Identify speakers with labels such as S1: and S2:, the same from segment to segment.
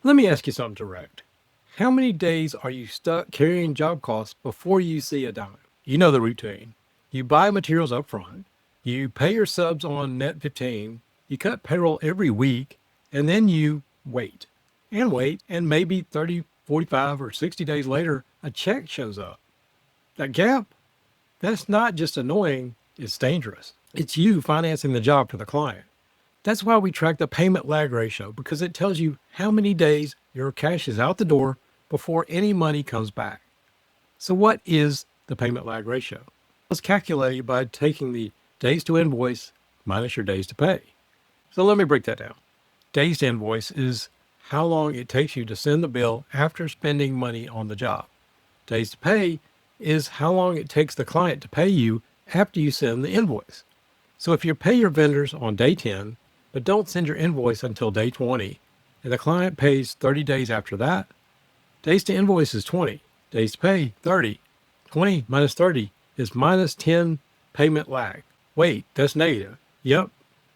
S1: Let me ask you something direct. How many days are you stuck carrying job costs before you see a dime? You know the routine. You buy materials up front, you pay your subs on net 15, you cut payroll every week, and then you wait and maybe 30, 45, or 60 days later, a check shows up. That gap, that's not just annoying, it's dangerous. It's you financing the job to the client. That's why we track the payment lag ratio, because it tells you how many days your cash is out the door before any money comes back. So what is the payment lag ratio? It's calculated by taking the days to invoice minus your days to pay. So let me break that down. Days to invoice is how long it takes you to send the bill after spending money on the job. Days to pay is how long it takes the client to pay you after you send the invoice. So if you pay your vendors on day 10, but don't send your invoice until day 20, and the client pays 30 days after that, days to invoice is 20, days to pay 30. 20 minus 30 is minus 10 payment lag. Wait, that's negative. Yep.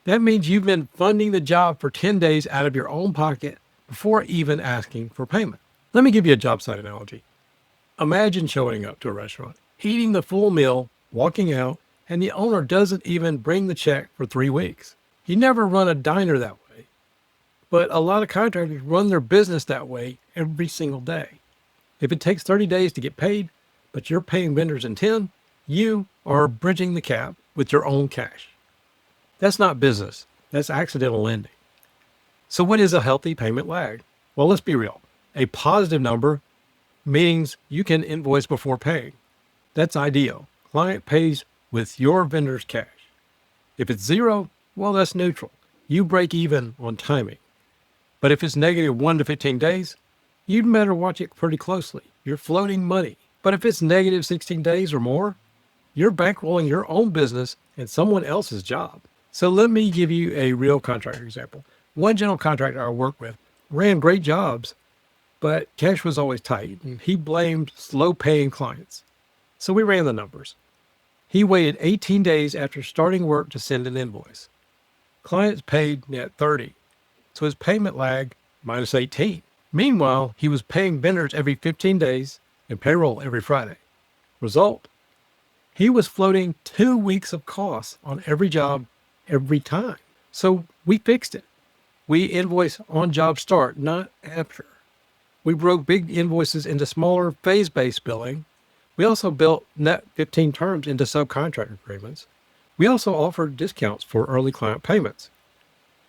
S1: That means you've been funding the job for 10 days out of your own pocket before even asking for payment. Let me give you a job site analogy. Imagine showing up to a restaurant, eating the full meal, walking out, and the owner doesn't even bring the check for 3 weeks. You never run a diner that way. But a lot of contractors run their business that way every single day. If it takes 30 days to get paid, but you're paying vendors in 10, you are bridging the gap with your own cash. That's not business. That's accidental lending. So what is a healthy payment lag? Well, let's be real. A positive number means you can invoice before paying. That's ideal. Client pays with your vendor's cash. If it's zero, well, that's neutral. You break even on timing. But if it's negative 1 to 15 days, you'd better watch it pretty closely. You're floating money. But if it's negative 16 days or more, you're bankrolling your own business and someone else's job. So let me give you a real contractor example. One general contractor I worked with ran great jobs, but cash was always tight, and he blamed slow paying clients. So we ran the numbers. He waited 18 days after starting work to send an invoice. Clients paid net 30, so his payment lag minus 18. Meanwhile, he was paying vendors every 15 days and payroll every Friday. Result, he was floating 2 weeks of costs on every job every time. So we fixed it. We invoice on job start, not after. We broke big invoices into smaller phase-based billing. We also built net 15 terms into subcontract agreements. We also offered discounts for early client payments.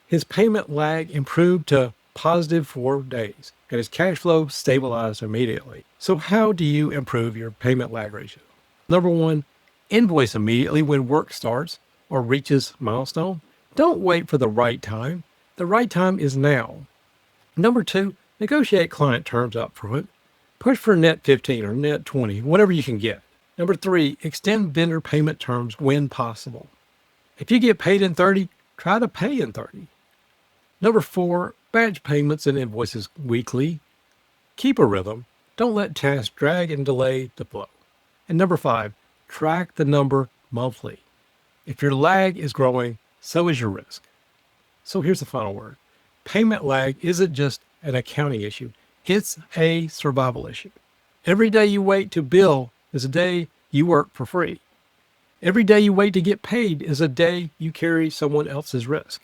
S1: His payment lag improved to positive 4 days, and his cash flow stabilized immediately. So how do you improve your payment lag ratio? Number one, invoice immediately when work starts or reaches milestone. Don't wait for the right time. The right time is now. Number two, negotiate client terms up front. Push for net 15 or net 20, whatever you can get. Number three, extend vendor payment terms when possible. If you get paid in 30, try to pay in 30. Number four, batch payments and invoices weekly. Keep a rhythm. Don't let tasks drag and delay the flow. And number five, track the number monthly. If your lag is growing, so is your risk. So here's the final word. Payment lag isn't just an accounting issue. It's a survival issue. Every day you wait to bill is a day you work for free. Every day you wait to get paid is a day you carry someone else's risk.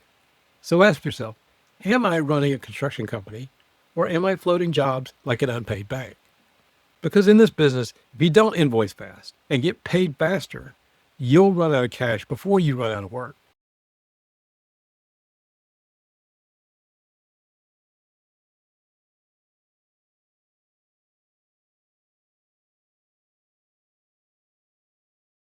S1: So ask yourself, am I running a construction company or am I floating jobs like an unpaid bank? Because in this business, if you don't invoice fast and get paid faster, you'll run out of cash before you run out of work.